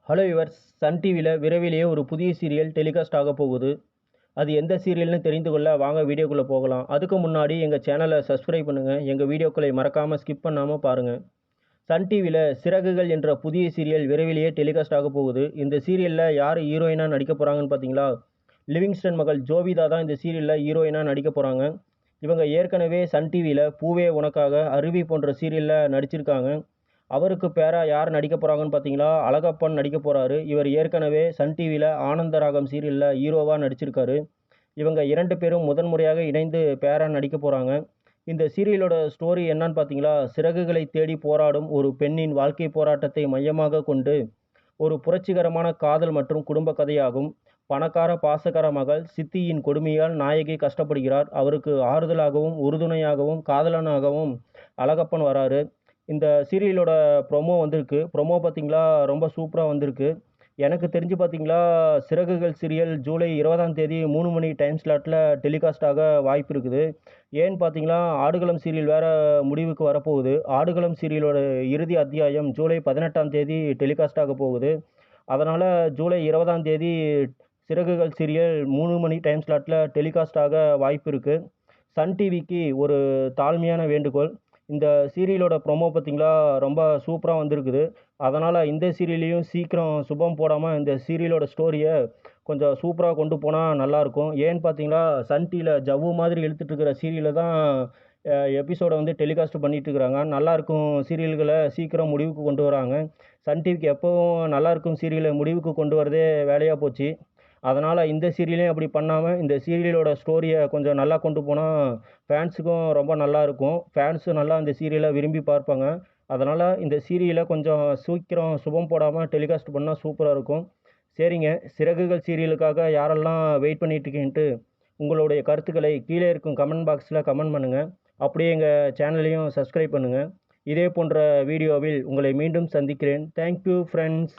Hello yours, Sun டிவியில் விரைவிலேயே ஒரு புதிய சீரியல் டெலிகாஸ்ட் ஆக போகுது. அது எந்த சீரியல்னு தெரிந்து கொள்ள வாங்க வீடியோக்குள்ளே போகலாம். அதுக்கு முன்னாடி எங்கள் சேனலை சப்ஸ்கிரைப் பண்ணுங்கள். எங்கள் வீடியோக்களை மறக்காமல் ஸ்கிப் பண்ணாமல் பாருங்கள். சன் டிவியில் சிறகுகள் என்ற புதிய சீரியல் விரைவிலேயே டெலிகாஸ்ட் ஆக போகுது. இந்த சீரியலில் யார் ஹீரோயினாக நடிக்க போகிறாங்கன்னு பார்த்தீங்களா? லிவிங்ஸ்டன் மகள் ஜோவிதா தான் இந்த சீரியலில் ஹீரோயினாக நடிக்க போகிறாங்க. இவங்க ஏற்கனவே சன் டிவியில் பூவே உனக்காக, அருவி போன்ற சீரியலில் நடிச்சிருக்காங்க. அவருக்கு பேரா யார் நடிக்க போகிறாங்கன்னு பார்த்தீங்களா? அழகப்பன் நடிக்க போகிறாரு. இவர் ஏற்கனவே சன் டிவியில் ஆனந்தராகம் சீரியலில் ஹீரோவாக நடிச்சிருக்காரு. இவங்க 2 பேரும் முதன்முறையாக இணைந்து பேரா நடிக்க போகிறாங்க. இந்த சீரியலோட ஸ்டோரி என்னன்னு பார்த்தீங்களா? சிறகுகளை தேடி போராடும் ஒரு பெண்ணின் வாழ்க்கை போராட்டத்தை மையமாக கொண்டு ஒரு புரட்சிகரமான காதல் மற்றும் குடும்ப கதையாகும். பணக்கார பாசக்கார மகள் சித்தியின் கொடுமையால் நாயகி கஷ்டப்படுகிறார். அவருக்கு ஆறுதலாகவும் உறுதுணையாகவும் காதலனாகவும் அழகப்பன் வராரு. இந்த சீரியலோட ப்ரொமோ வந்திருக்கு. ப்ரொமோ பார்த்தீங்களா, ரொம்ப சூப்பராக வந்திருக்கு. எனக்கு தெரிஞ்சு பார்த்தீங்களா, சிறகுகள் சீரியல் ஜூலை 20ஆம் தேதி 3 மணி டைம் ஸ்லாட்டில் டெலிகாஸ்ட் ஆக வாய்ப்பு இருக்குது. ஏன்னு பார்த்தீங்களா, ஆடுகளம் சீரியல் வேறு முடிவுக்கு வரப்போகுது. ஆடுகளம் சீரியலோட இறுதி அத்தியாயம் ஜூலை 18ஆம் தேதி டெலிகாஸ்ட் ஆக போகுது. அதனால் ஜூலை 20ஆம் தேதி சிறகுகள் சீரியல் 3 மணி டைம் ஸ்லாட்டில் டெலிகாஸ்ட் ஆக வாய்ப்பு இருக்குது. சன் டிவிக்கு ஒரு தாழ்மையான வேண்டுகோள். இந்த சீரியலோட ப்ரொமோ பார்த்தீங்களா, ரொம்ப சூப்பராக வந்திருக்குது. அதனால் இந்த சீரியலையும் சீக்கிரம் சுபம் போடாமல் இந்த சீரியலோட ஸ்டோரியை கொஞ்சம் சூப்பராக கொண்டு போனால் நல்லாயிருக்கும். ஏன்னு பார்த்தீங்களா, சன் டிவியில் ஜவ்வு மாதிரி இழுத்துட்டு இருக்கிற சீரியலை தான் எபிசோடை வந்து டெலிகாஸ்ட் பண்ணிட்டு இருக்கிறாங்க. நல்லாயிருக்கும் சீரியல்களை சீக்கிரம் முடிவுக்கு கொண்டு வராங்க. சன் டிவிக்கு எப்போவும் நல்லாயிருக்கும் சீரியலை முடிவுக்கு கொண்டு வரதே வேலையாக போச்சு. அதனால் இந்த சீரியலையும் அப்படி பண்ணாமல் இந்த சீரியலோட ஸ்டோரியை கொஞ்சம் நல்லா கொண்டு போனால் ஃபேன்ஸுக்கும் ரொம்ப நல்லாயிருக்கும். ஃபேன்ஸும் நல்லா இந்த சீரியலை விரும்பி பார்ப்பாங்க. அதனால் இந்த சீரியலை கொஞ்சம் சீக்கிரம் சுபம் போடாமல் டெலிகாஸ்ட் பண்ணால் சூப்பராக இருக்கும். சரிங்க, சிறகுகள் சீரியலுக்காக யாரெல்லாம் வெயிட் பண்ணிகிட்ருக்கீன்ட்டு உங்களுடைய கருத்துக்களை கீழே இருக்கும் கமெண்ட் பாக்ஸில் கமெண்ட் பண்ணுங்கள். அப்படியே எங்கள் சேனலையும் சப்ஸ்கிரைப் பண்ணுங்கள். இதே போன்ற வீடியோவில் உங்களை மீண்டும் சந்திக்கிறேன். Thank you friends.